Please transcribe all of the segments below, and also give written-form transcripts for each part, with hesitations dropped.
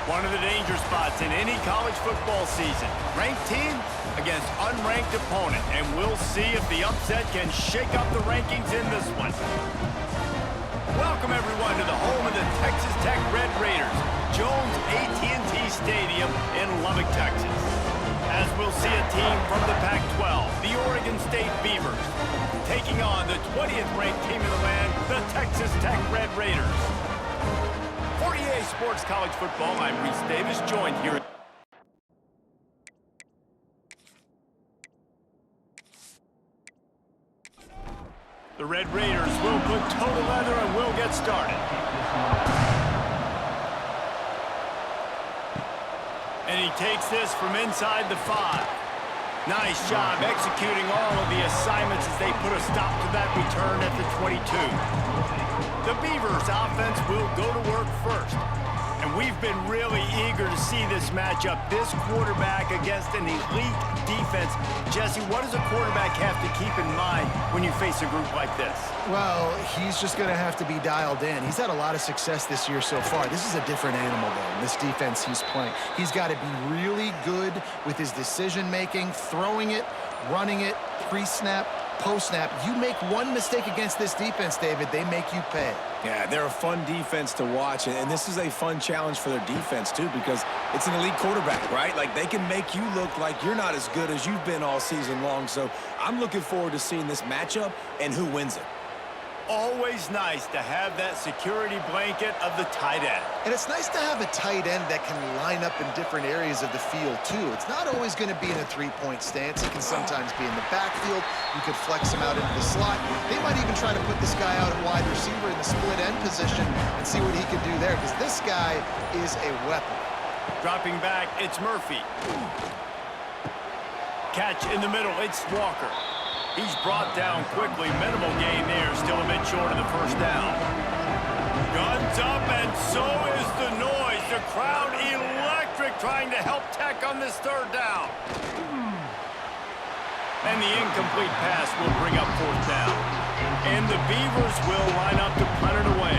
One of the danger spots in any college football season. Ranked team against unranked opponent. And we'll see if the upset can shake up the rankings in this one. Welcome, everyone, to the home of the Texas Tech Red Raiders, Jones AT&T Stadium in Lubbock, Texas. As we'll see a team from the Pac-12, the Oregon State Beavers, taking on the 20th ranked team in the land, the Texas Tech Red Raiders. For EA Sports College Football, I'm Reese Davis, joined here. The Red Raiders will put total leather and will get started. And he takes this from inside the 5. Nice job executing all of the assignments as they put a stop to that return at the 22. The Beavers offense will go to work first. And we've been really eager to see this matchup, this quarterback against an elite defense. Jesse, what does a quarterback have to keep in mind when you face a group like this? Well, he's just going to have to be dialed in. He's had a lot of success this year so far. This is a different animal, though, in this defense he's playing. He's got to be really good with his decision-making, throwing it, running it, pre-snap, post-snap. You make one mistake against this defense, David, they make you pay. Yeah, they're a fun defense to watch, and this is a fun challenge for their defense, too, because it's an elite quarterback, right? Like, they can make you look like you're not as good as you've been all season long, so I'm looking forward to seeing this matchup and who wins it. Always nice to have that security blanket of the tight end. And it's nice to have a tight end that can line up in different areas of the field, too. It's not always going to be in a three-point stance. It can sometimes be in the backfield. You could flex him out into the slot. They might even try to put this guy out at wide receiver in the split end position and see what he can do there, because this guy is a weapon. Dropping back, it's Murphy. Catch in the middle, it's Walker. He's brought down quickly. Minimal gain there, still a bit short of the first down. Guns up, and so is the noise. The crowd electric, trying to help Tech on this third down. And the incomplete pass will bring up fourth down. And the Beavers will line up to punt it away.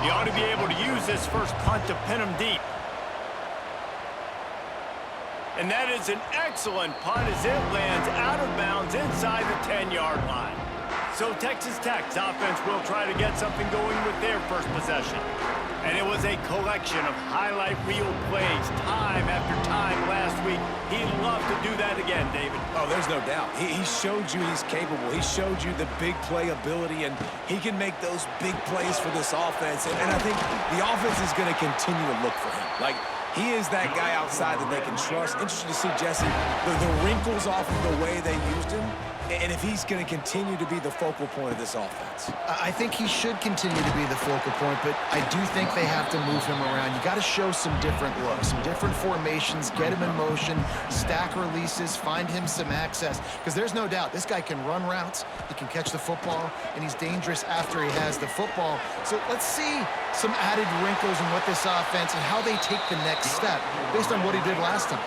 He ought to be able to use this first punt to pin him deep. And that is an excellent punt as it lands out of bounds inside the 10-yard line. So Texas Tech's offense will try to get something going with their first possession. And it was a collection of highlight reel plays time after time last week. He'd love to do that again, David. Oh, there's no doubt. He showed you he's capable. He showed you the big play ability, and he can make those big plays for this offense. And I think the offense is going to continue to look for him. Like, he is that guy outside that they can trust. Interesting to see, Jesse, the wrinkles off of the way they used him, and if he's going to continue to be the focal point of this offense. I think he should continue to be the focal point, but I do think they have to move him around. You got to show some different looks, some different formations, get him in motion, stack releases, find him some access, because there's no doubt this guy can run routes, he can catch the football, and he's dangerous after he has the football. So let's see some added wrinkles in what this offense and how they take the next step based on what he did last time.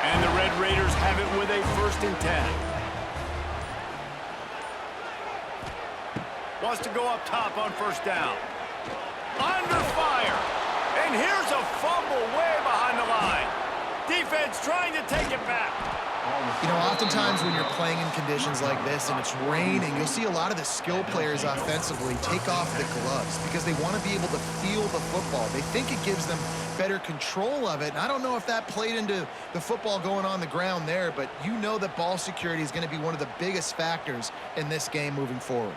And the Red Raiders have it with a 1st and 10. Wants to go up top on first down. Under fire. And here's a fumble way behind the line. Defense trying to take it back. You know, oftentimes when you're playing in conditions like this and it's raining, you'll see a lot of the skill players offensively take off the gloves because they want to be able to feel the football. They think it gives them better control of it. And I don't know if that played into the football going on the ground there, but you know that ball security is going to be one of the biggest factors in this game moving forward.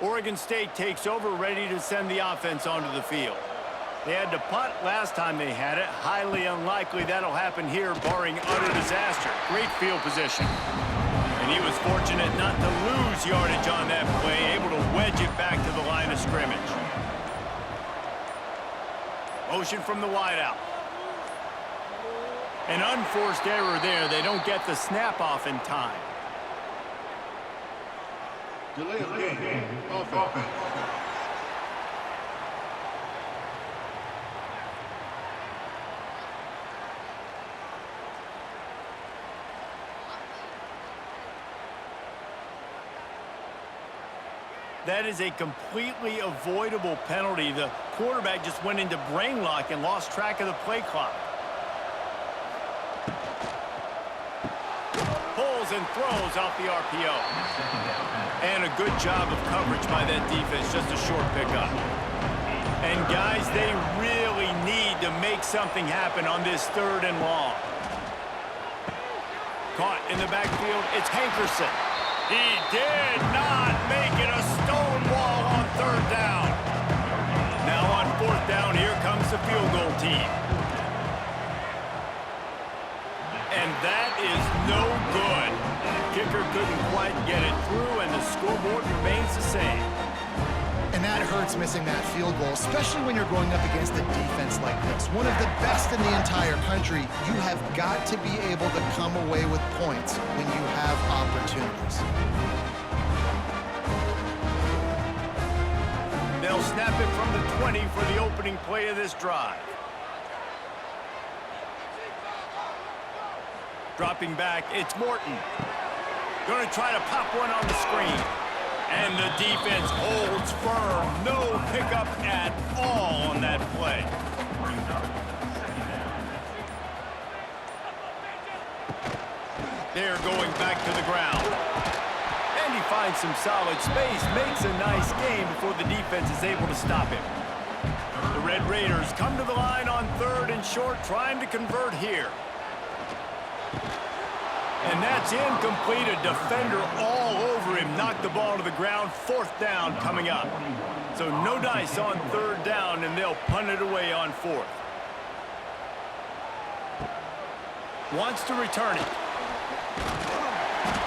Oregon State takes over, ready to send the offense onto the field. They had to punt last time they had it. Highly unlikely that'll happen here, barring utter disaster. Great field position. And he was fortunate not to lose yardage on that play, able to wedge it back to the line of scrimmage. Motion from the wideout. An unforced error there. They don't get the snap off in time. Delay of game. Offense. That is a completely avoidable penalty. The quarterback just went into brain lock and lost track of the play clock. Pulls and throws off the RPO. And a good job of coverage by that defense, just a short pickup. And guys, they really need to make something happen on this 3rd and long. Caught in the backfield, it's Hankerson. He did not make it a stone wall on 3rd down. Now on 4th down, here comes the field goal team. And that is no good. Kicker couldn't quite get it through, and the scoreboard remains the same. And that hurts, missing that field goal, especially when you're going up against a defense like this. One of the best in the entire country. You have got to be able to come away with points when you have opportunities. They'll snap it from the 20 for the opening play of this drive. Dropping back, it's Morton. Going to try to pop one on the screen. And the defense holds firm. No pickup at all on that play. They're going back to the ground. And he finds some solid space, makes a nice game before the defense is able to stop him. The Red Raiders come to the line on 3rd and short, trying to convert here. And that's incomplete. A defender all over him. Knocked the ball to the ground. 4th down coming up. So no dice on 3rd down, and they'll punt it away on 4th. Wants to return it.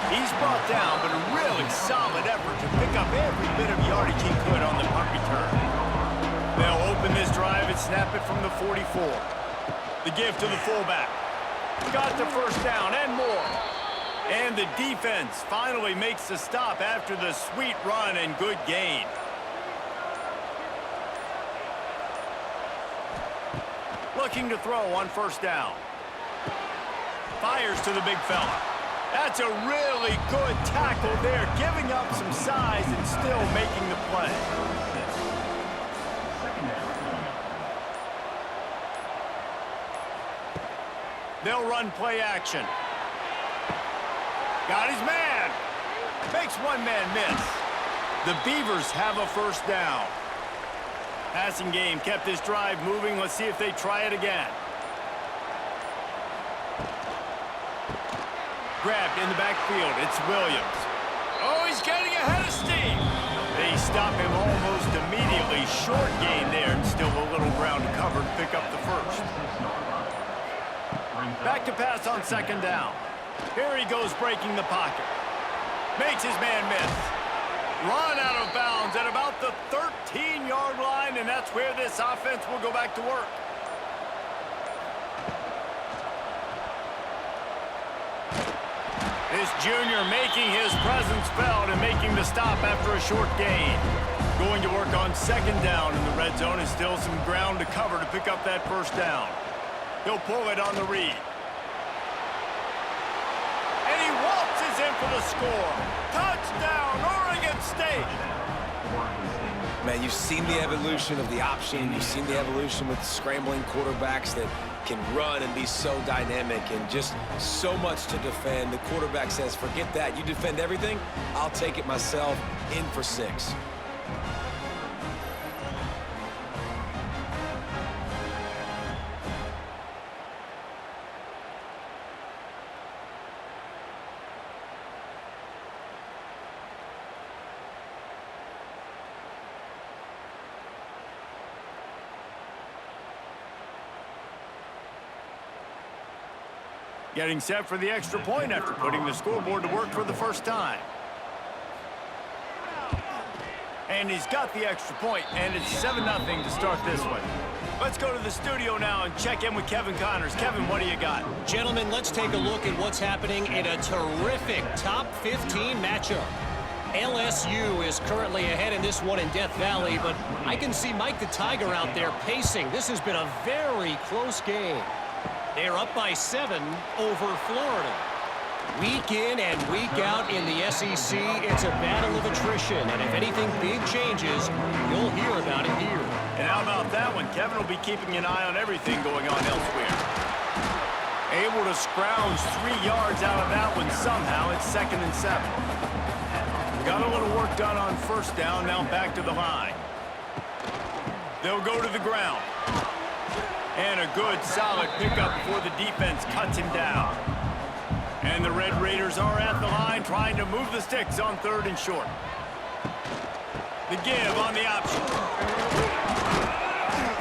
He's brought down, but a really solid effort to pick up every bit of yardage he could on the punt return. They'll open this drive and snap it from the 44. The give to the fullback. Got the 1st down and more. And the defense finally makes the stop after the sweet run and good gain. Looking to throw on 1st down. Fires to the big fella. That's a really good tackle there, giving up some size and still making the play. They'll run play action. Got his man. Makes one man miss. The Beavers have a 1st down. Passing game kept this drive moving. Let's see if they try it again. Grabbed in the backfield. It's Williams. Oh, he's getting ahead of steam. They stop him almost immediately. Short gain there, and still a little ground to cover to pick up the 1st. Back to pass on 2nd down. Here he goes breaking the pocket. Makes his man miss. Run out of bounds at about the 13-yard line, and that's where this offense will go back to work. This junior making his presence felt and making the stop after a short gain. Going to work on 2nd down in the red zone, and still some ground to cover to pick up that 1st down. He'll pull it on the read. And he waltzes in for the score. Touchdown, Oregon State. Man, you've seen the evolution of the option. You've seen the evolution with scrambling quarterbacks that can run and be so dynamic and just so much to defend. The quarterback says, forget that. You defend everything, I'll take it myself. In for 6. Getting set for the extra point after putting the scoreboard to work for the 1st time. And he's got the extra point, and it's 7-0 to start this one. Let's go to the studio now and check in with Kevin Connors. Kevin, what do you got? Gentlemen, let's take a look at what's happening in a terrific top 15 matchup. LSU is currently ahead in this one in Death Valley, but I can see Mike the Tiger out there pacing. This has been a very close game. They're up by 7 over Florida. Week in and week out in the SEC, it's a battle of attrition. And if anything big changes, you'll hear about it here. And how about that one? Kevin will be keeping an eye on everything going on elsewhere. Able to scrounge 3 yards out of that one somehow. It's 2nd and 7. Got a little work done on first down. Now back to the line. They'll go to the ground. And a good, solid pickup before the defense cuts him down. And the Red Raiders are at the line trying to move the sticks on 3rd and short. The give on the option.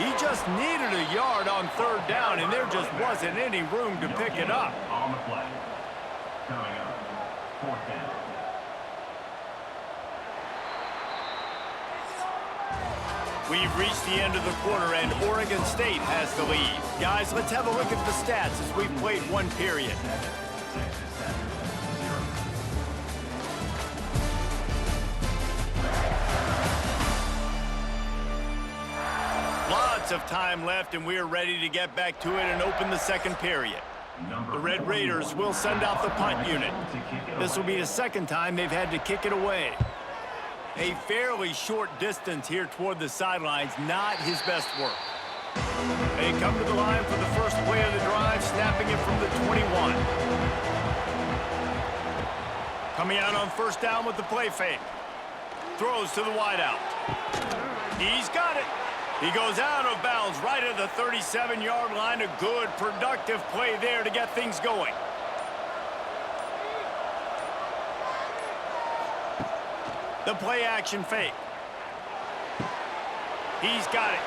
He just needed a yard on 3rd down, and there just wasn't any room to pick it up. On the play. Coming up, 4th down. We've reached the end of the quarter, and Oregon State has the lead. Guys, let's have a look at the stats as we've played 1 period. Lots of time left, and we're ready to get back to it and open the 2nd period. The Red Raiders will send out the punt unit. This will be the 2nd time they've had to kick it away. A fairly short distance here toward the sidelines, not his best work. They come to the line for the first play of the drive, snapping it from the 21. Coming out on 1st down with the play fake. Throws to the wideout. He's got it. He goes out of bounds right at the 37-yard line. A good, productive play there to get things going. The play action fake. He's got it.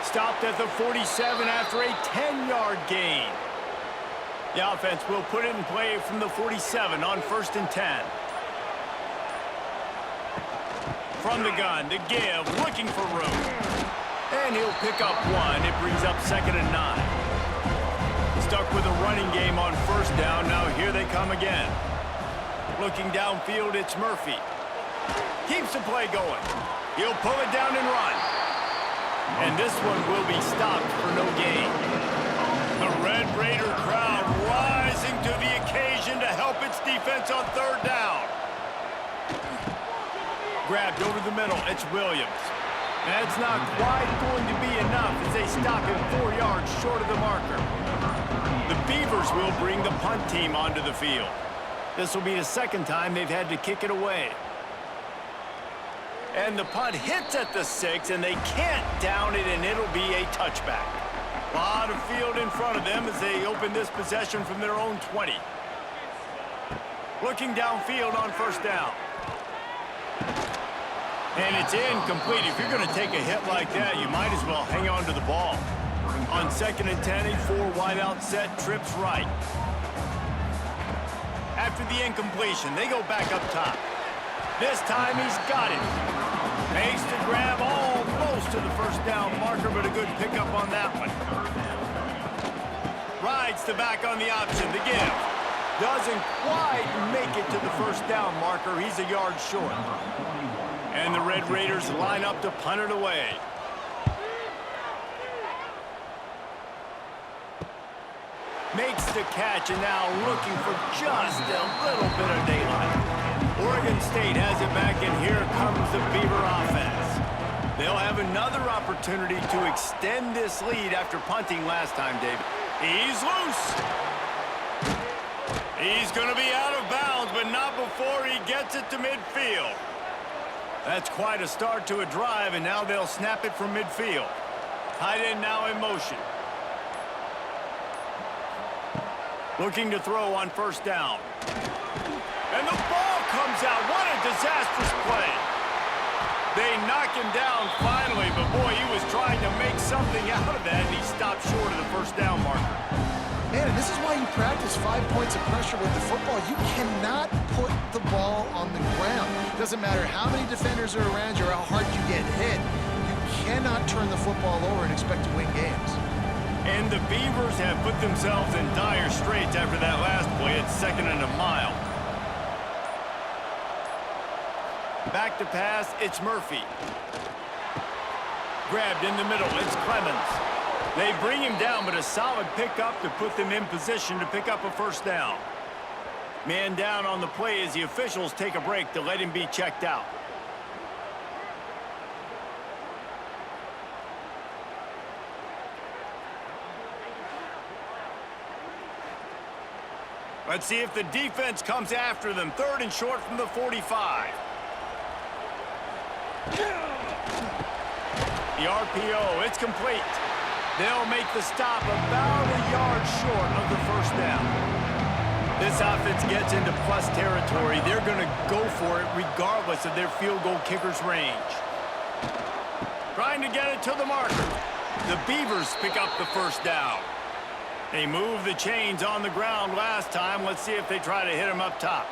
Stopped at the 47 after a 10-yard gain. The offense will put it in play from the 47 on 1st and 10. From the gun, the give, looking for room. And he'll pick up 1. It brings up 2nd and 9. Stuck with a running game on 1st down. Now here they come again. Looking downfield, it's Murphy. Keeps the play going. He'll pull it down and run. And this one will be stopped for no gain. The Red Raider crowd rising to the occasion to help its defense on 3rd down. Grabbed over the middle. It's Williams. That's not quite going to be enough as they stop him 4 yards short of the marker. The Beavers will bring the punt team onto the field. This will be the 2nd time they've had to kick it away. And the punt hits at the 6, and they can't down it, and it'll be a touchback. A lot of field in front of them as they open this possession from their own 20. Looking downfield on 1st down. And it's incomplete. If you're going to take a hit like that, you might as well hang on to the ball. On 2nd and 10, a 4-wideout set, trips right. After the incompletion, they go back up top. This time he's got it. Makes the grab almost to the 1st down marker, but a good pickup on that one. Rides the back on the option, the give. Doesn't quite make it to the 1st down marker. He's a yard short. And the Red Raiders line up to punt it away. Makes the catch, and now looking for just a little bit of daylight. Oregon State has it back, and here comes the Beaver offense. They'll have another opportunity to extend this lead after punting last time, David. He's loose. He's going to be out of bounds, but not before he gets it to midfield. That's quite a start to a drive, and now they'll snap it from midfield. Tight end now in motion. Looking to throw on 1st down. And the ball comes out. What a disastrous play. They knock him down finally, but boy, he was trying to make something out of that, and he stopped short of the 1st down marker. Man, this is why you practice 5 points of pressure with the football. You cannot put the ball on the ground. Doesn't matter how many defenders are around you or how hard you get hit. You cannot turn the football over and expect to win games. And the Beavers have put themselves in dire straits after that last play. It's 2nd and a mile. Back to pass, it's Murphy. Grabbed in the middle, it's Clemens. They bring him down, but a solid pickup to put them in position to pick up a 1st down. Man down on the play as the officials take a break to let him be checked out. Let's see if the defense comes after them. 3rd and short from the 45. The RPO, it's complete. They'll make the stop about a yard short of the first down. This offense gets into plus territory. They're going to go for it regardless of their field goal kicker's range. Trying to get it to the marker. The Beavers pick up the first down. They moved the chains on the ground last time. Let's see if they try to hit him up top.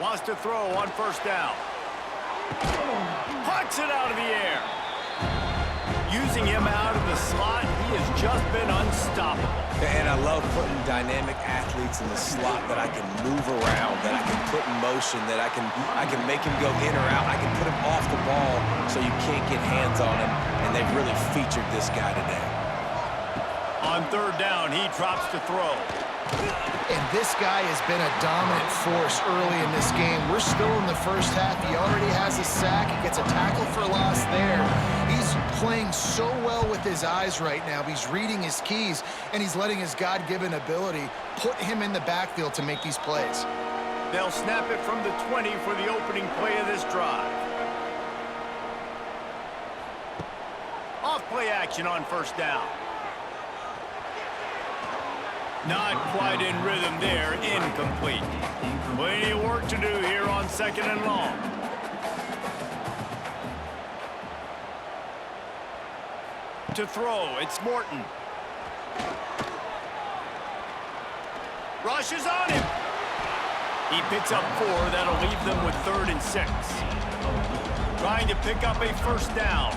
Wants to throw on first down. Puts it out of the air. Using him out of the slot, he has just been unstoppable. And I love putting dynamic athletes in the slot that I can move around, that I can put in motion, that I can make him go in or out. I can put him off the ball so you can't get hands on him, and they've really featured this guy today. On 3rd down, he drops to throw. And this guy has been a dominant force early in this game. We're still in the first half. He already has a sack. He gets a tackle for loss there. He's playing so well with his eyes right now. He's reading his keys, and he's letting his God-given ability put him in the backfield to make these plays. They'll snap it from the 20 for the opening play of this drive. Off play action on first down. Not quite in rhythm there, incomplete. Plenty of work to do here on 2nd and long. To throw, it's Morton. Rushes on him. He picks up 4, that'll leave them with 3rd and 6. Trying to pick up a first down.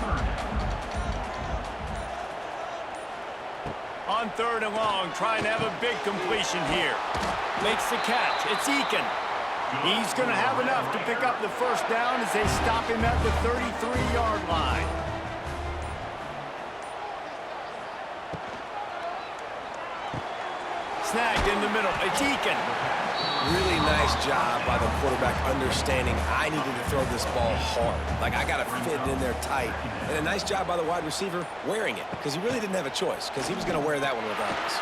On 3rd and long, trying to have a big completion here. Makes the catch. It's Eakin. He's going to have enough to pick up the first down as they stop him at the 33-yard line. Snagged in the middle. It's Eakin. Really nice job by the quarterback understanding I needed to throw this ball hard. Like, I got to fit it in there tight. And a nice job by the wide receiver wearing it, because he really didn't have a choice, because he was going to wear that one regardless.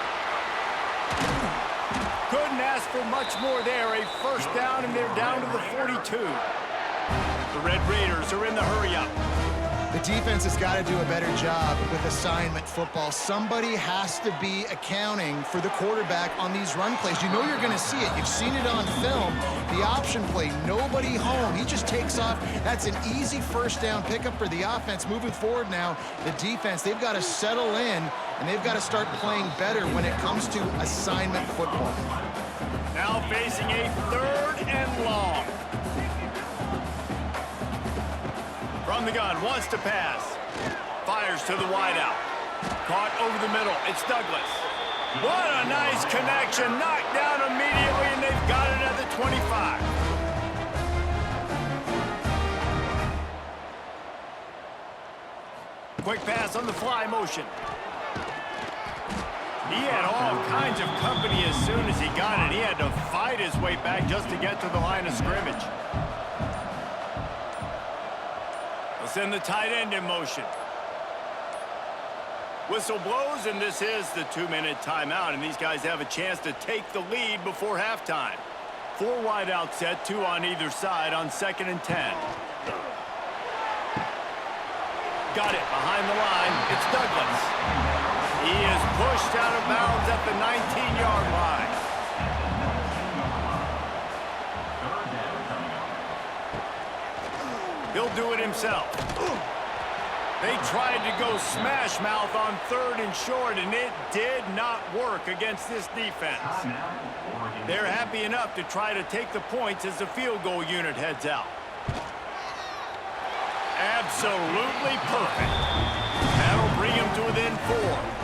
Couldn't ask for much more there. A first down, and they're down to the 42. The Red Raiders are in the hurry-up. The defense has got to do a better job with assignment football. Somebody has to be accounting for the quarterback on these run plays. You know you're going to see it. You've seen it on film. The option play, nobody home. He just takes off. That's an easy first down pickup for the offense. Moving forward now, the defense, they've got to settle in, and they've got to start playing better when it comes to assignment football. Now facing a 3rd and long. From the gun, wants to pass. Fires to the wideout. Caught over the middle. It's Douglas. What a nice connection. Knocked down immediately, and they've got it at the 25. Quick pass on the fly motion. He had all kinds of company as soon as he got it. He had to fight his way back just to get to the line of scrimmage. Send the tight end in motion. Whistle blows, and this is the 2-minute timeout, and these guys have a chance to take the lead before halftime. 4 wide out set, 2 on either side on 2nd and 10. Got it behind the line. It's Douglas. He is pushed out of bounds at the 19-yard line. He'll do it himself. They tried to go smash mouth on 3rd and short, and it did not work against this defense. They're happy enough to try to take the points as the field goal unit heads out. Absolutely perfect. That'll bring him to within 4.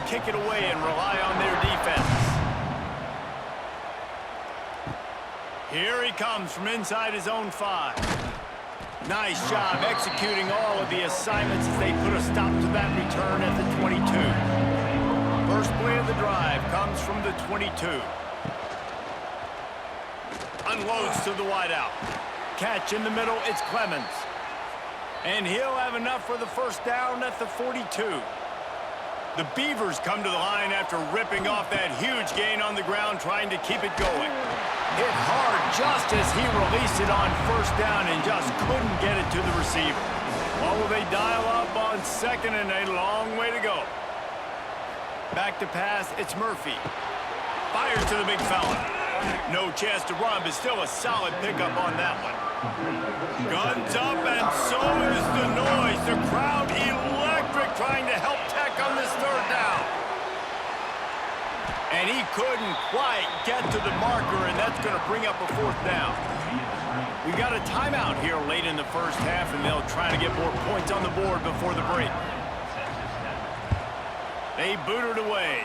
Kick it away and rely on their defense. Here he comes from inside his own 5. Nice job executing all of the assignments as they put a stop to that return at the 22. First play of the drive comes from the 22. Unloads to the wideout. Catch in the middle, it's Clemens. And he'll have enough for the first down at the 42. The Beavers come to the line after ripping off that huge gain on the ground, trying to keep it going. Hit hard just as he released it on first down and just couldn't get it to the receiver. Or will they dial up on second and a long way to go? Back to pass, it's Murphy. Fires to the big fella. No chance to run, but still a solid pickup on that one. Guns up, and so is the noise. The crowd electric, trying to help Tech on this third down. And he couldn't quite get to the marker, and that's going to bring up a fourth down. We got a timeout here late in the first half, and they'll try to get more points on the board before the break. They boot it away.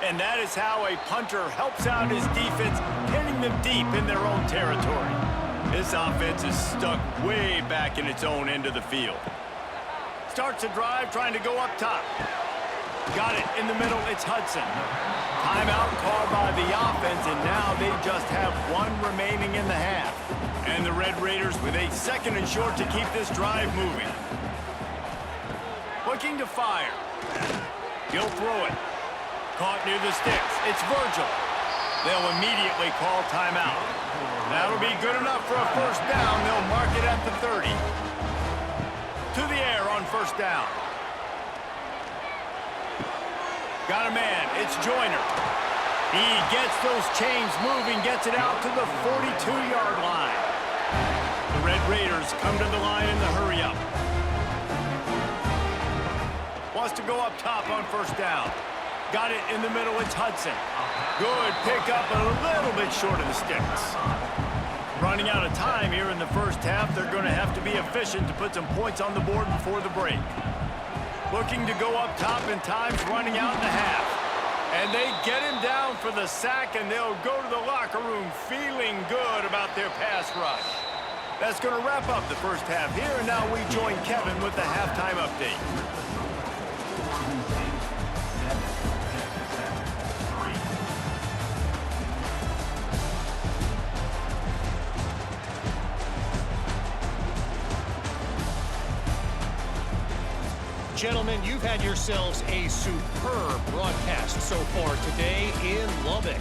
And that is how a punter helps out his defense, hitting them deep in their own territory. This offense is stuck way back in its own end of the field. Starts a drive trying to go up top. Got it in the middle, it's Hudson. Timeout called by the offense, and now they just have one remaining in the half. And the Red Raiders with a second and short to keep this drive moving. Looking to fire. He'll throw it. Caught near the sticks. It's Virgil. They'll immediately call timeout. That'll be good enough for a first down. They'll mark it at the 30. To the air on first down. Got a man. It's Joyner. He gets those chains moving, gets it out to the 42-yard line. The Red Raiders come to the line in the hurry-up. Wants to go up top on first down. Got it in the middle, it's Hudson. Good pickup, a little bit short of the sticks. Running out of time here in the first half, they're going to have to be efficient to put some points on the board before the break. Looking to go up top, and time's running out in the half. And they get him down for the sack, and they'll go to the locker room feeling good about their pass rush. That's going to wrap up the first half here, and now we join Kevin with the halftime update. Gentlemen, you've had yourselves a superb broadcast so far today in Lubbock.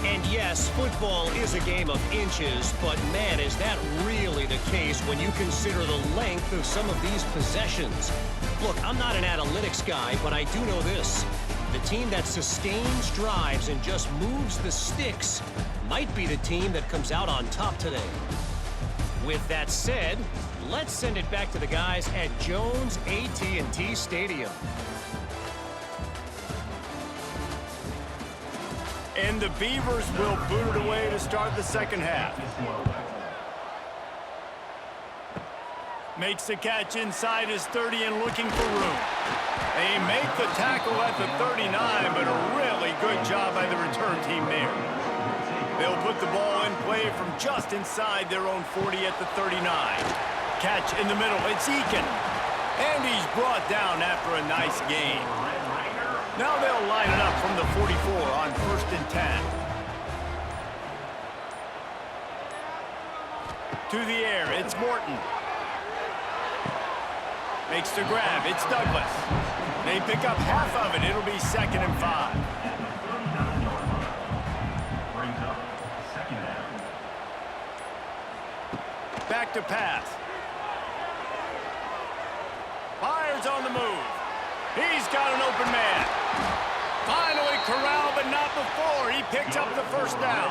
And yes, football is a game of inches, but man, is that really the case when you consider the length of some of these possessions. Look, I'm not an analytics guy, but I do know this. The team that sustains drives and just moves the sticks might be the team that comes out on top today. With that said, let's send it back to the guys at Jones AT&T Stadium. And the Beavers will boot it away to start the second half. Makes the catch inside his 30 and looking for room. They make the tackle at the 39, but a really good job by the return team there. They'll put the ball in play from just inside their own 40 at the 39. Catch in the middle, it's Eakin. And he's brought down after a nice gain. Now they'll line it up from the 44 on 1st and 10. To the air, it's Morton. Makes the grab, it's Douglas. They pick up half of it, it'll be 2nd and 5. Back to pass. Fires on the move. He's got an open man. Finally corralled, but not before. He picks up the first down.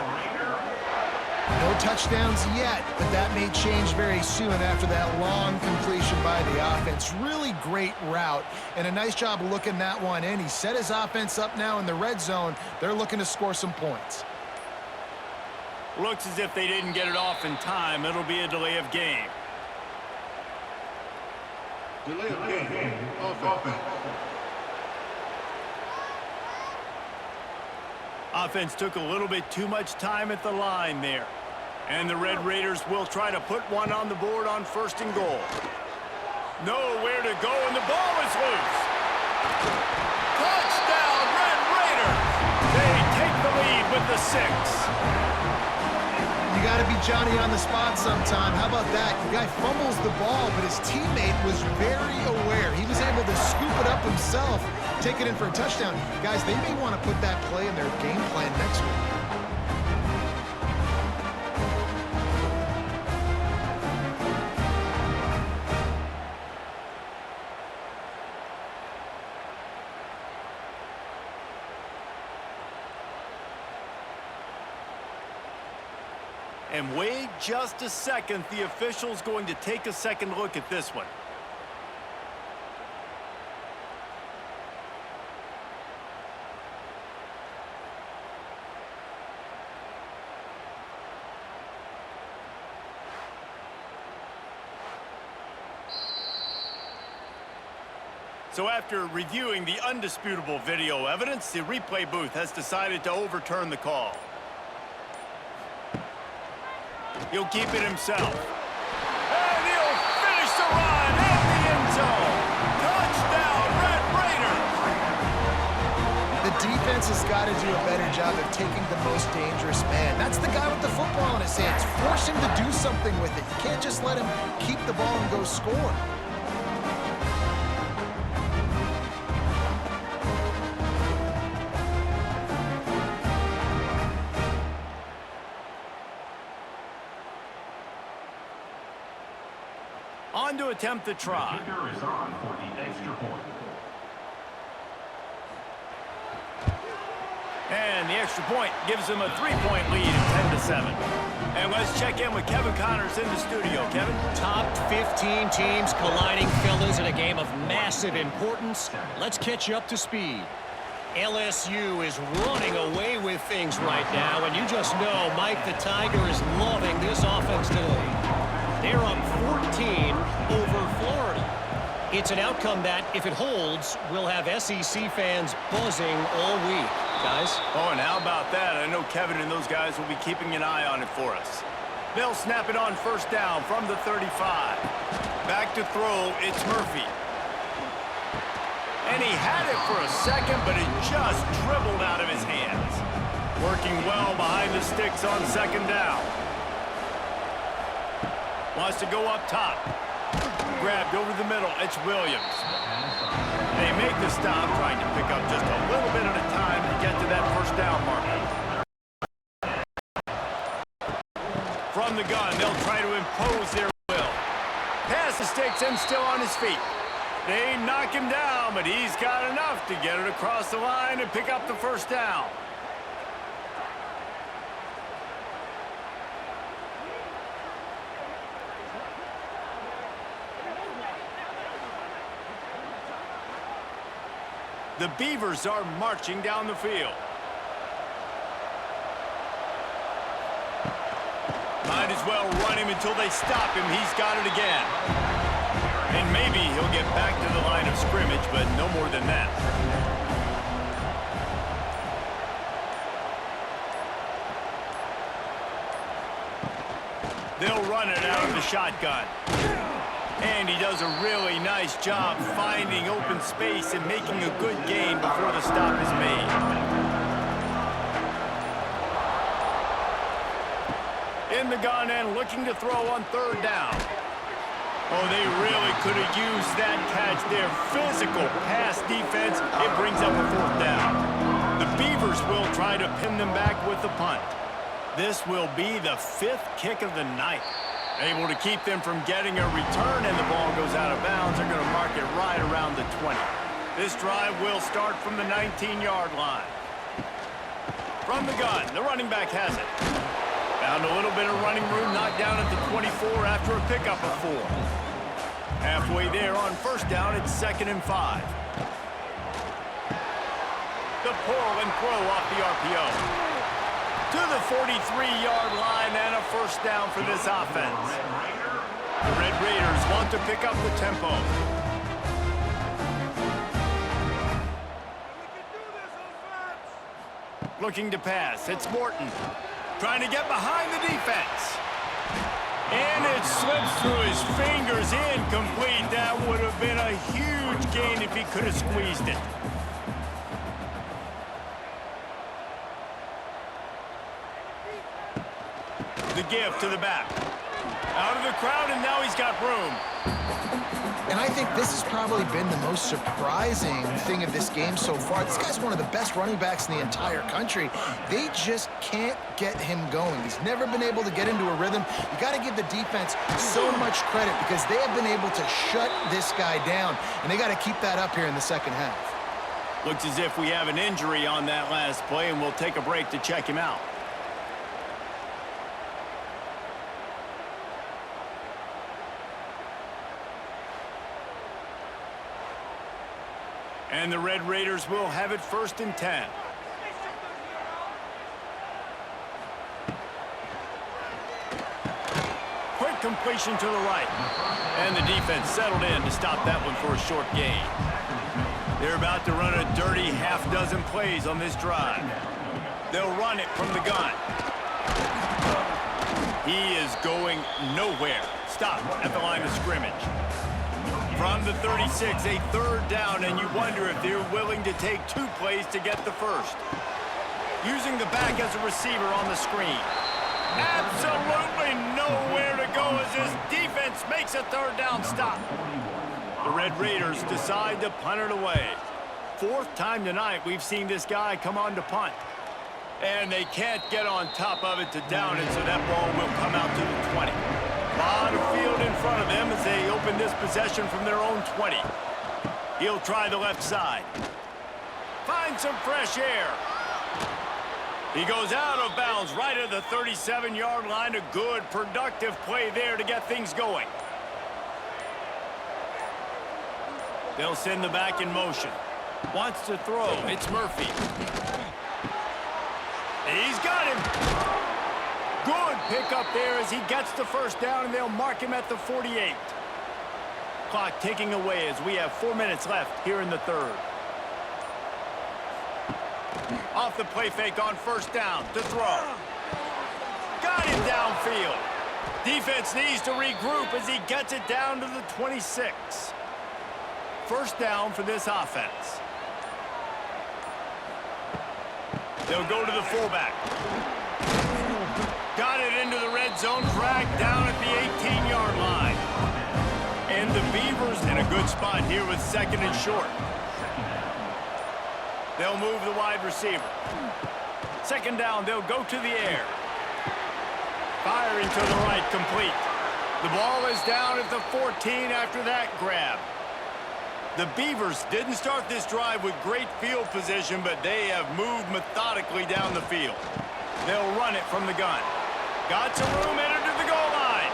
No touchdowns yet, but that may change very soon after that long completion by the offense. Really great route, and a nice job of looking that one in. He set his offense up now in the red zone. They're looking to score some points. Looks as if they didn't get it off in time. It'll be a delay of game. Delay of game. Offense. Offense took a little bit too much time at the line there. And the Red Raiders will try to put one on the board on 1st and goal. Nowhere to go, and the ball is loose. Touchdown, Red Raiders! They take the lead with the 6. You got to be Johnny on the spot sometime. How about that? The guy fumbles the ball, but his teammate was very aware. He was able to scoop it up himself, take it in for a touchdown. Guys, they may want to put that play in their game plan next week. And wait just a second. The official's going to take a second look at this one. So after reviewing the undisputable video evidence, the replay booth has decided to overturn the call. He'll keep it himself. And he'll finish the run in the end zone. Touchdown, Red Raiders! The defense has got to do a better job of taking the most dangerous man. That's the guy with the football in his hands. Force him to do something with it. You can't just let him keep the ball and go score. On to attempt the try. Kicker is on for the extra point. And the extra point gives them a 3-point lead at 10-7. And let's check in with Kevin Connors in the studio. Kevin? Top 15 teams colliding, fellas, in a game of massive importance. Let's catch you up to speed. LSU is running away with things right now, and you just know Mike the Tiger is loving this offense today. They're up 14 over Florida. It's an outcome that, if it holds, will have SEC fans buzzing all week. Guys? Oh, and how about that? I know Kevin and those guys will be keeping an eye on it for us. They'll snap it on 1st down from the 35. Back to throw, it's Murphy. And he had it for a second, but it just dribbled out of his hands. Working well behind the sticks on 2nd down. Wants to go up top. Grabbed over the middle. It's Williams. They make the stop, trying to pick up just a little bit at a time to get to that 1st down marker. From the gun, they'll try to impose their will. Pass the sticks and still on his feet. They knock him down, but he's got enough to get it across the line and pick up the 1st down. The Beavers are marching down the field. Might as well run him until they stop him. He's got it again. And maybe he'll get back to the line of scrimmage, but no more than that. They'll run it out of the shotgun. And he does a really nice job finding open space and making a good gain before the stop is made. In the gun and looking to throw on 3rd down. Oh, they really could have used that catch there. Physical pass defense. It brings up a 4th down. The Beavers will try to pin them back with the punt. This will be the 5th kick of the night. Able to keep them from getting a return, and the ball goes out of bounds. They're going to mark it right around the 20. This drive will start from the 19-yard line. From the gun, the running back has it. Found a little bit of running room, knocked down at the 24 after a pickup of 4. Halfway there on 1st down, it's 2nd and 5. The pull and throw off the RPO. To the 43-yard line and a 1st down for this offense. The Red Raiders want to pick up the tempo. Looking to pass. It's Morton. Trying to get behind the defense. And it slips through his fingers, incomplete. That would have been a huge gain if he could have squeezed it. The give to the back. Out of the crowd, and now he's got room. And I think this has probably been the most surprising thing of this game so far. This guy's one of the best running backs in the entire country. They just can't get him going. He's never been able to get into a rhythm. You got to give the defense so much credit because they have been able to shut this guy down, and they got to keep that up here in the second half. Looks as if we have an injury on that last play, and we'll take a break to check him out. And the Red Raiders will have it 1st and 10. Quick completion to the right. And the defense settled in to stop that one for a short gain. They're about to run a dirty half-dozen plays on this drive. They'll run it from the gun. He is going nowhere. Stop at the line of scrimmage. From the 36, a 3rd down, and you wonder if they're willing to take 2 plays to get the first. Using the back as a receiver on the screen. Absolutely nowhere to go as this defense makes a 3rd down stop. The Red Raiders decide to punt it away. 4th time tonight we've seen this guy come on to punt. And they can't get on top of it to down it, so that ball will come out to the 20. A lot of field in front of them as they open this possession from their own 20. He'll try the left side. Find some fresh air. He goes out of bounds right at the 37-yard line. A good, productive play there to get things going. They'll send the back in motion. Wants to throw. It's Murphy. He's got him. Good pickup there as he gets the 1st down, and they'll mark him at the 48. Clock ticking away as we have 4 minutes left here in the 3rd. Off the play fake on 1st down to throw. Got him downfield. Defense needs to regroup as he gets it down to the 26. 1st down for this offense. They'll go to the fullback. Got it into the red zone, dragged down at the 18-yard line. And the Beavers in a good spot here with 2nd and short. They'll move the wide receiver. 2nd down, they'll go to the air. Firing to the right, complete. The ball is down at the 14 after that grab. The Beavers didn't start this drive with great field position, but they have moved methodically down the field. They'll run it from the gun. Got some room, entered to the goal line.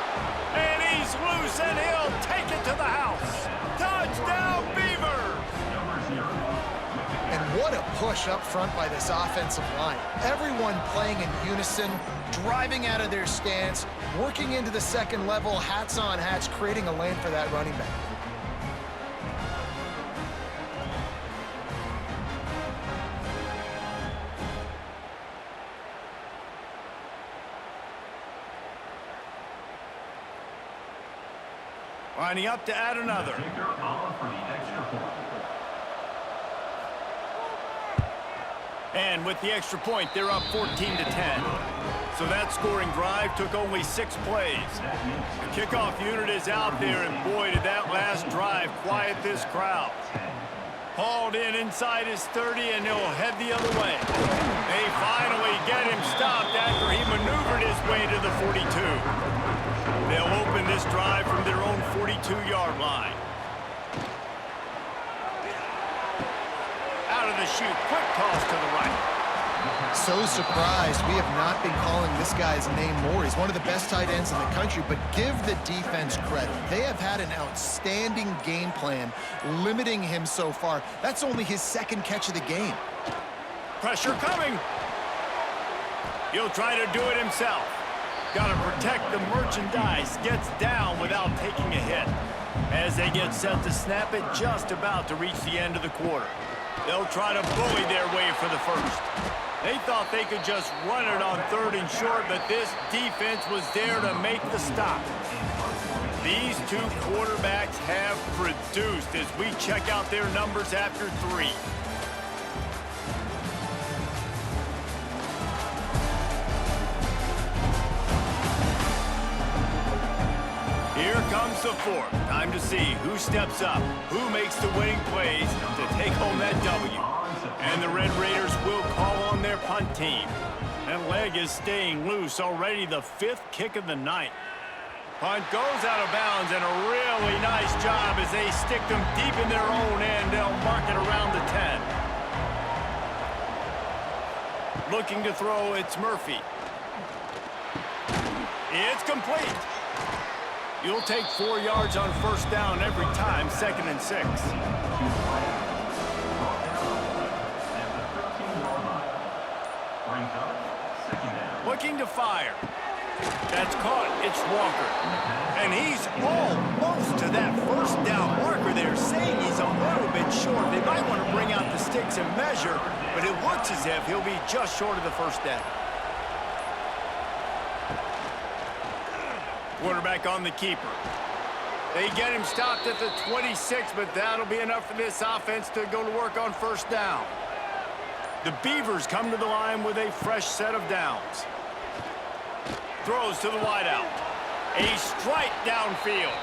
And he's loose, and he'll take it to the house. Touchdown, Beavers! And what a push up front by this offensive line. Everyone playing in unison, driving out of their stance, working into the 2nd level, hats on hats, creating a lane for that running back. Lining up to add another. And with the extra point, they're up 14 to 10. So that scoring drive took only 6 plays. The kickoff unit is out there, and boy, did that last drive quiet this crowd. Hauled in inside his 30, and he'll head the other way. They finally get him stopped after he maneuvered his way to the 42. They'll open this drive from their own 42-yard line. Out of the chute, quick toss to the right. So surprised we have not been calling this guy's name more. He's one of the best tight ends in the country, but give the defense credit. They have had an outstanding game plan limiting him so far. That's only his 2nd catch of the game. Pressure coming. He'll try to do it himself. Got to protect the merchandise. Gets down without taking a hit. As they get set to snap it, just about to reach the end of the quarter. They'll try to bully their way for the 1st. They thought they could just run it on 3rd and short, but this defense was there to make the stop. These two quarterbacks have produced as we check out their numbers after 3. Here comes the 4th. Time to see who steps up, who makes the winning plays to take home that W. And the Red Raiders will call on their punt team. That leg is staying loose, already the 5th kick of the night. Punt goes out of bounds, and a really nice job as they stick them deep in their own end. They'll mark it around the 10. Looking to throw, it's Murphy. It's complete. You'll take 4 yards on 1st down every time, 2nd and 6. Looking to fire. That's caught. It's Walker. And he's almost to that 1st down marker there, saying he's a little bit short. They might want to bring out the sticks and measure, but it looks as if he'll be just short of the 1st down. Quarterback on the keeper. They get him stopped at the 26, but that'll be enough for this offense to go to work on 1st down. The Beavers come to the line with a fresh set of downs. Throws to the wideout. A strike downfield.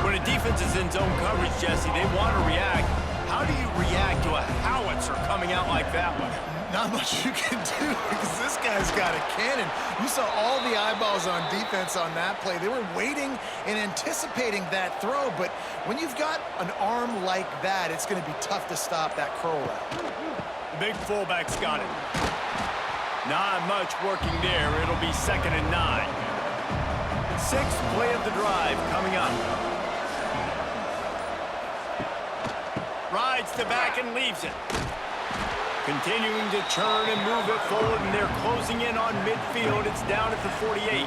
When a defense is in zone coverage, Jesse, they want to react. How do you react to a howitzer coming out like that one? Not much you can do because this guy's got a cannon. You saw all the eyeballs on defense on that play. They were waiting and anticipating that throw, but when you've got an arm like that, it's going to be tough to stop that curl route. The big fullback's got it. Not much working there. It'll be 2nd and 9. 6th play of the drive coming up. Rides the back and leaves it. Continuing to churn and move it forward, and they're closing in on midfield. It's down at the 48.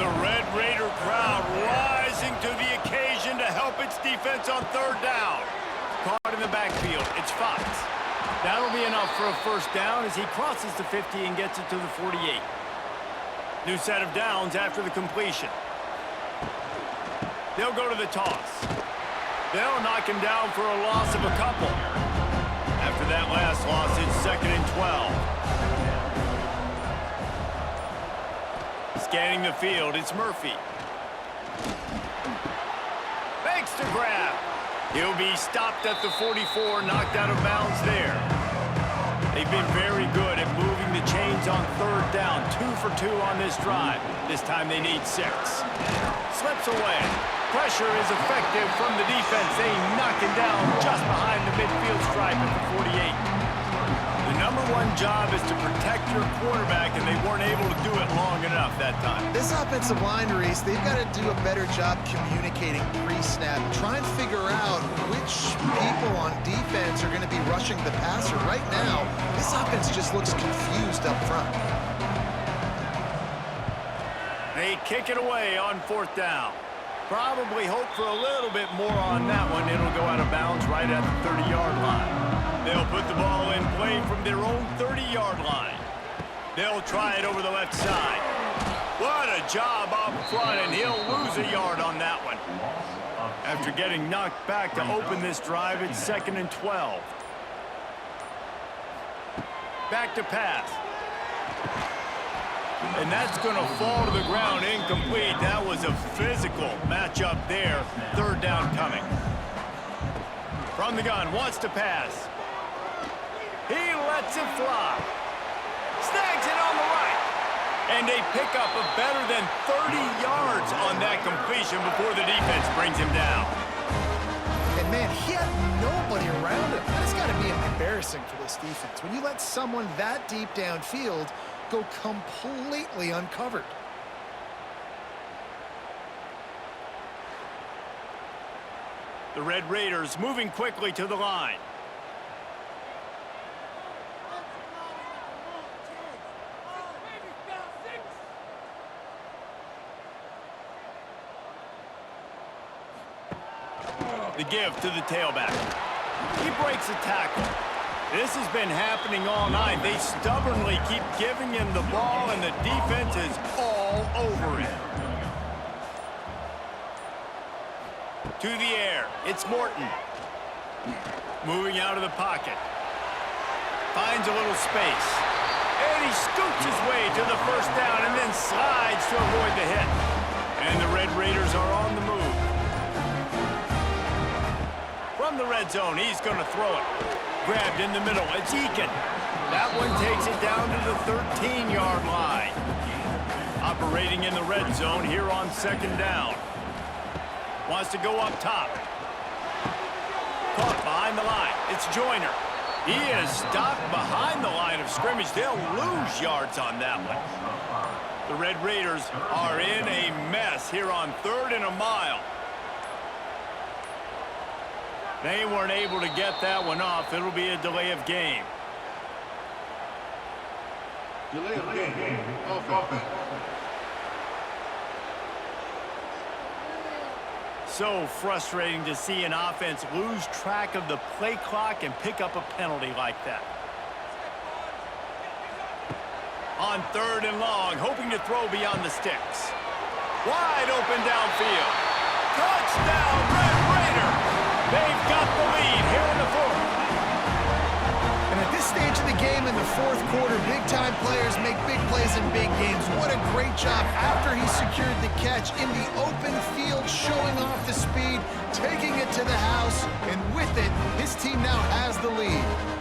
The Red Raider crowd rising to the occasion to help its defense on 3rd down. Caught in the backfield. It's Fox. That'll be enough for a 1st down as he crosses the 50 and gets it to the 48. New set of downs after the completion. They'll go to the toss. They'll knock him down for a loss of a couple. After that last loss, it's 2nd and 12. Scanning the field, it's Murphy. Makes the grab. He'll be stopped at the 44, knocked out of bounds there. They've been very good at moving the chains on 3rd down. 2 for 2 on this drive. This time they need 6. Slips away. Pressure is effective from the defense. They knock him down just behind the midfield stripe at the 48. The #1 job is to protect your quarterback, and they weren't able to do it long enough that time. This offensive line, Reese, they've got to do a better job communicating pre-snap. Try and figure out which people on defense are going to be rushing the passer. Right now, this offense just looks confused up front. They kick it away on 4th down. Probably hope for a little bit more on that one. It'll go out of bounds right at the 30-yard line. They'll put the ball in play from their own 30-yard line. They'll try it over the left side. What a job up front, and he'll lose a yard on that one. After getting knocked back to open this drive, it's 2nd and 12. Back to pass. And that's going to fall to the ground, incomplete. That was a physical matchup there. 3rd down coming. From the gun, wants to pass. He lets it fly. Snags it on the right. And they pick up a better than 30 yards on that completion before the defense brings him down. And man, he had nobody around him. That has got to be embarrassing for this defense. When you let someone that deep downfield go completely uncovered. The Red Raiders moving quickly to the line. The give to the tailback. He breaks a tackle. This has been happening all night. They stubbornly keep giving him the ball, and the defense is all over it. To the air, it's Morton. Moving out of the pocket. Finds a little space. And he scoots his way to the first down and then slides to avoid the hit. And the Red Raiders are on the move. From the red zone, he's going to throw it. Grabbed in the middle, it's Eakin. That one takes it down to the 13-yard line. Operating in the red zone here on second down. Wants to go up top. Caught behind the line. It's Joyner. He is stopped behind the line of scrimmage. They'll lose yards on that one. The Red Raiders are in a mess here on 3rd and a mile. They weren't able to get that one off. It'll be a delay of game. Delay of game. Offense. So frustrating to see an offense lose track of the play clock and pick up a penalty like that. On 3rd and long, hoping to throw beyond the sticks. Wide open downfield. Touchdown, Red Raiders! They've got the lead here in the 4th. And at this stage of the game in the 4th quarter, big-time players make big plays in big games. What a great job after he secured the catch in the open field, showing off the speed, taking it to the house, and with it, his team now has the lead.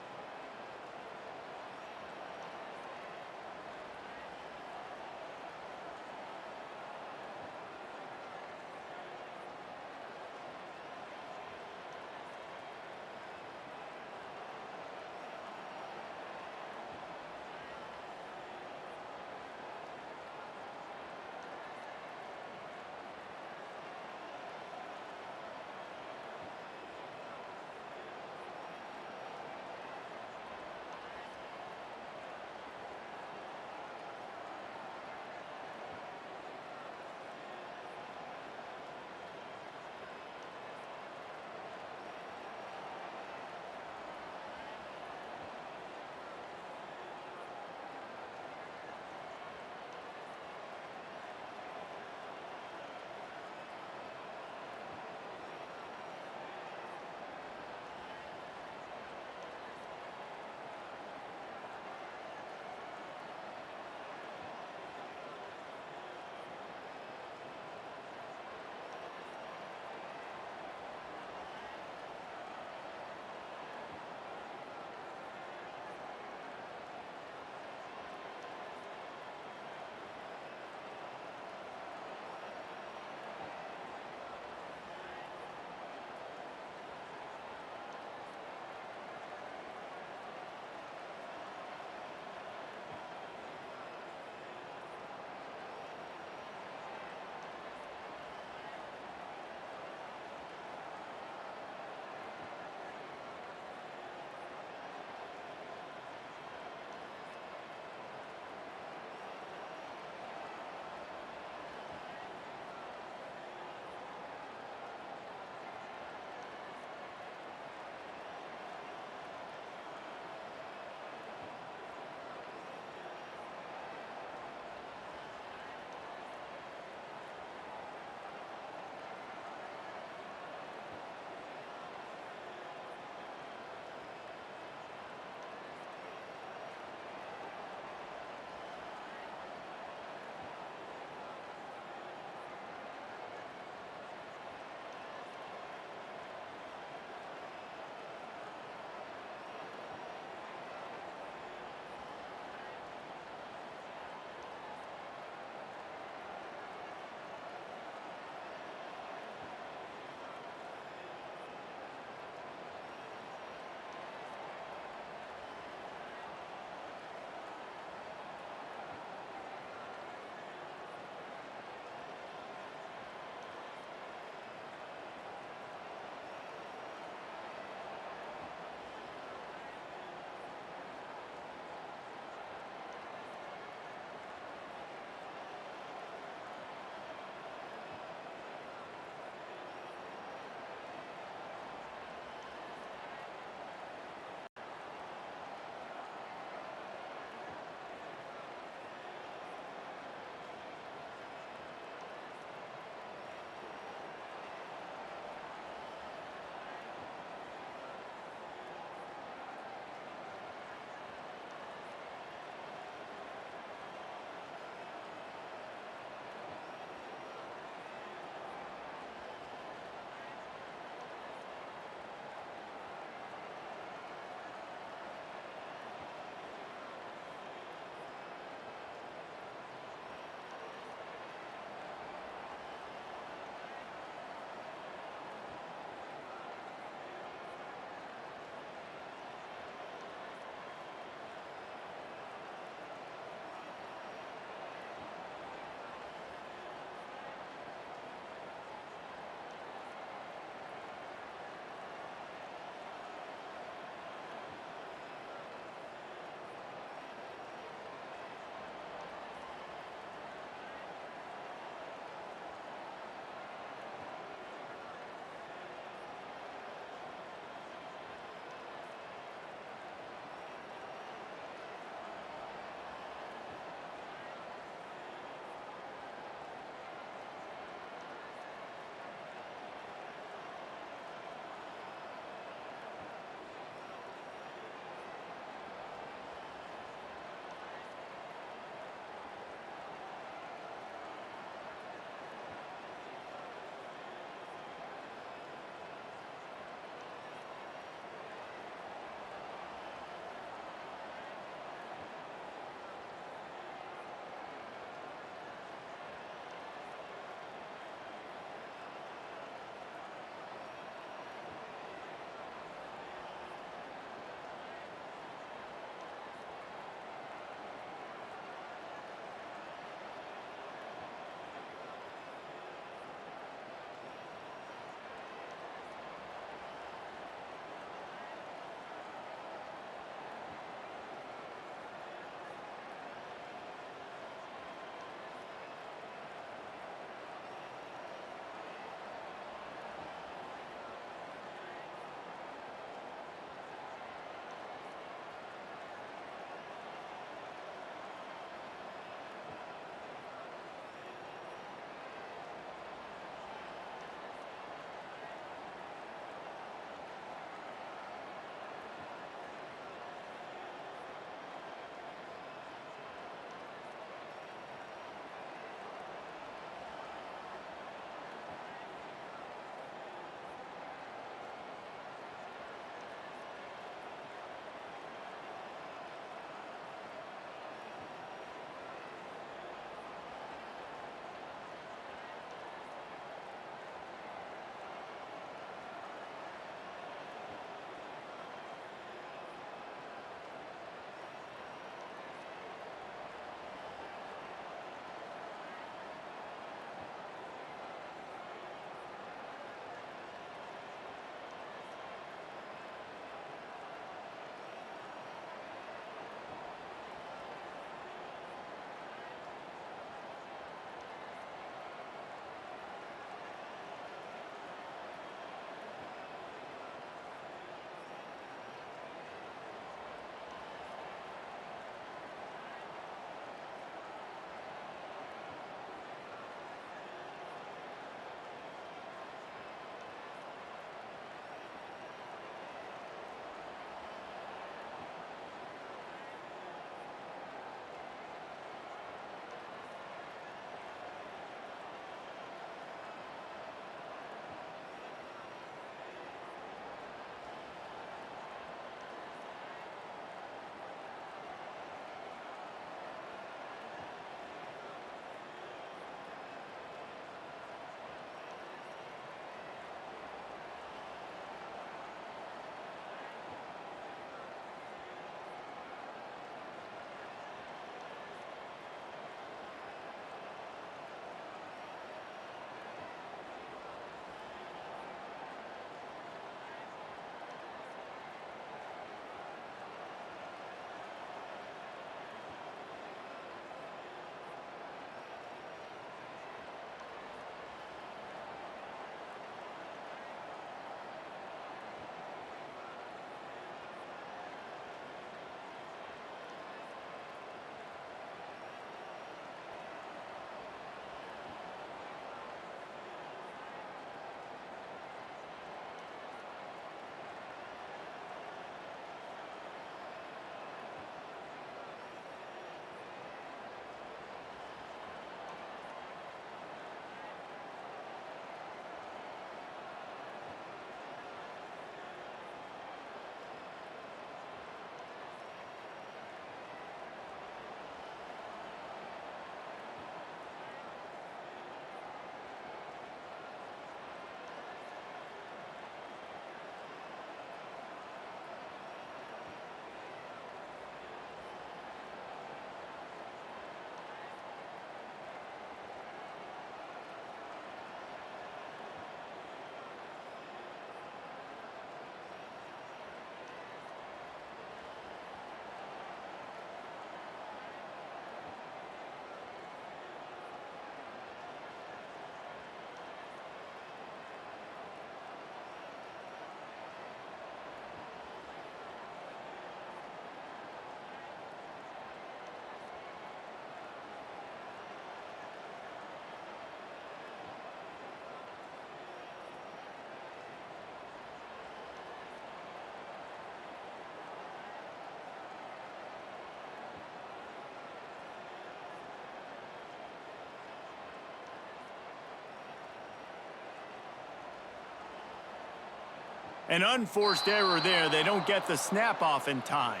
An unforced error there. They don't get the snap off in time.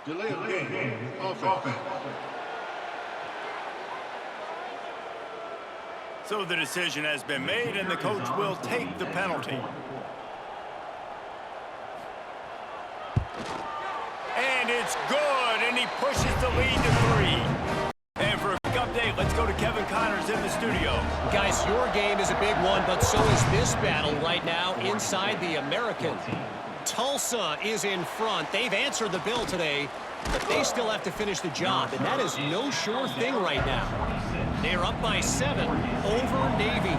Delay of game. Offense. So the decision has been made, and the coach will take the penalty. And it's good, and he pushes the lead to 3. And for a quick update, let's go to Kevin Connors in the studio. Guys, your game is a big one, but so is this battle right now inside the American. Tulsa is in front. They've answered the bell today, but they still have to finish the job, and that is no sure thing right now. They're up by 7 over Navy.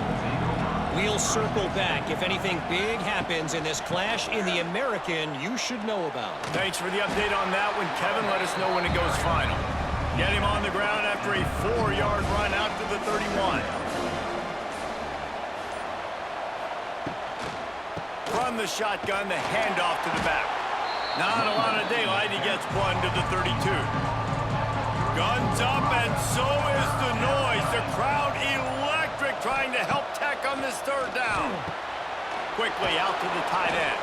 We'll circle back. If anything big happens in this clash in the American, you should know about. Thanks for the update on that one, Kevin. Let us know when it goes final. Get him on the ground after a 4-yard run out to the 31. From the shotgun, the handoff to the back. Not a lot of daylight. He gets one to the 32. Guns up, and so is the noise. The crowd electric, trying to help Tech on this 3rd down. Quickly out to the tight end.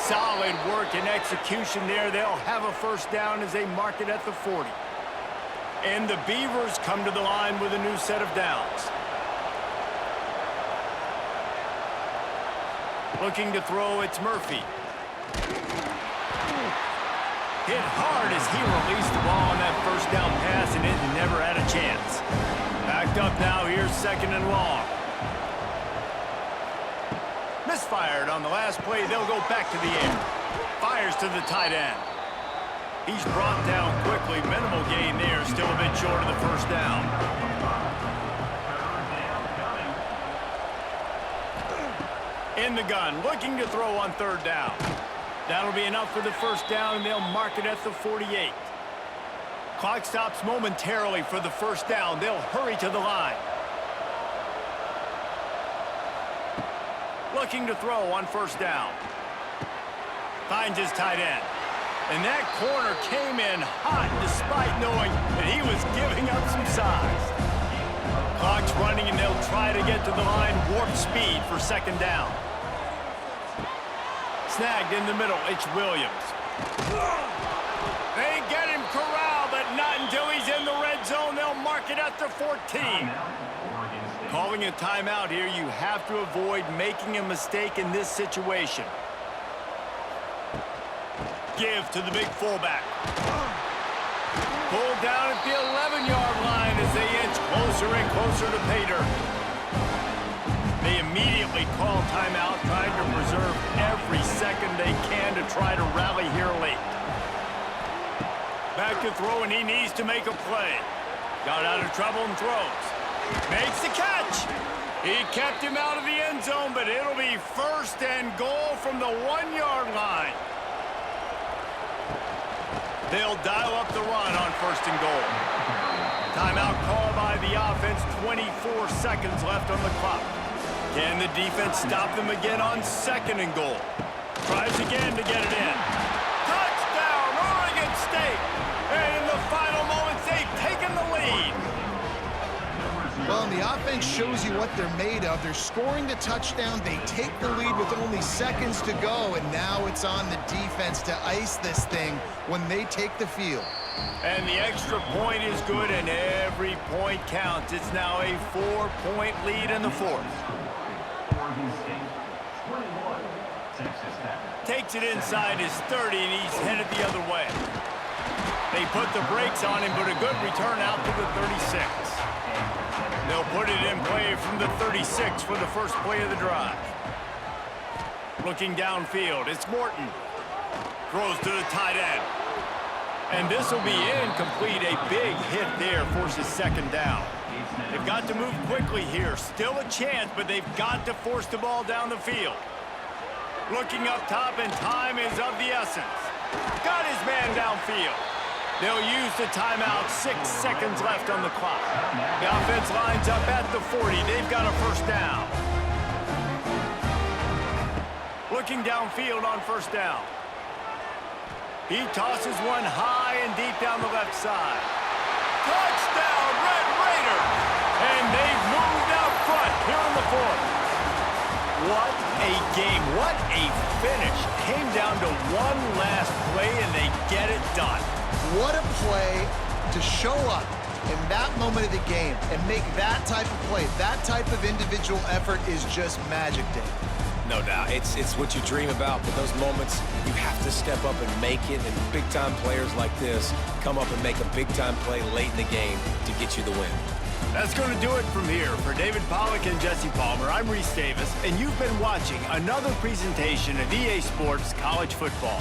Solid work and execution there. They'll have a 1st down as they mark it at the 40. And the Beavers come to the line with a new set of downs. Looking to throw, it's Murphy. Hit hard as he released the ball on that 1st down pass, and it never had a chance. Backed up now, here's 2nd and long. Misfired on the last play, they'll go back to the air. Fires to the tight end. He's brought down quickly, minimal gain there, still a bit short of the 1st down. In the gun, looking to throw on 3rd down. That'll be enough for the 1st down, and they'll mark it at the 48. Clock stops momentarily for the 1st down. They'll hurry to the line. Looking to throw on 1st down. Finds his tight end. And that corner came in hot despite knowing that he was giving up some size. Clock's running, and they'll try to get to the line warp speed for 2nd down. Snagged in the middle, it's Williams. They get him corralled, but not until he's in the red zone. They'll mark it at the 14. Calling a timeout here, you have to avoid making a mistake in this situation. Give to the big fullback. Pulled down at the 11-yard line as they inch closer and closer to pay dirt. They immediately call timeout, trying to preserve every second they can to try to rally here late. Back to throw, and he needs to make a play. Got out of trouble and throws. Makes the catch. He kept him out of the end zone, but it'll be 1st and goal from the 1-yard line. They'll dial up the run on 1st and goal. Timeout call by the offense, 24 seconds left on the clock. Can the defense stop them again on 2nd and goal? Tries again to get it in. Touchdown, Oregon State! And in the final moments, they've taken the lead. Well, and the offense shows you what they're made of. They're scoring the touchdown. They take the lead with only seconds to go, and now it's on the defense to ice this thing when they take the field. And the extra point is good, and every point counts. It's now a 4-point lead in the 4th. Takes it inside his 30, and he's headed the other way. They put the brakes on him, but a good return out to the 36. They'll put it in play from the 36 for the first play of the drive. Looking downfield, it's Morton. Throws to the tight end. And this will be incomplete. A big hit there forces 2nd down. They've got to move quickly here. Still a chance, but they've got to force the ball down the field. Looking up top, and time is of the essence. Got his man downfield. They'll use the timeout. 6 seconds left on the clock. The offense lines up at the 40. They've got a 1st down. Looking downfield on 1st down. He tosses one high and deep down the left side. Touchdown, Red Raiders! And they've moved out front here in the 4th. What finish came down to one last play, and they get it done. What a play to show up in that moment of the game and make that type of play. That type of individual effort is just magic, Dave. No doubt. It's what you dream about, but those moments, you have to step up and make it, and big-time players like this come up and make a big-time play late in the game to get you the win. That's going to do it from here. For David Pollack and Jesse Palmer, I'm Reese Davis, and you've been watching another presentation of EA Sports College Football.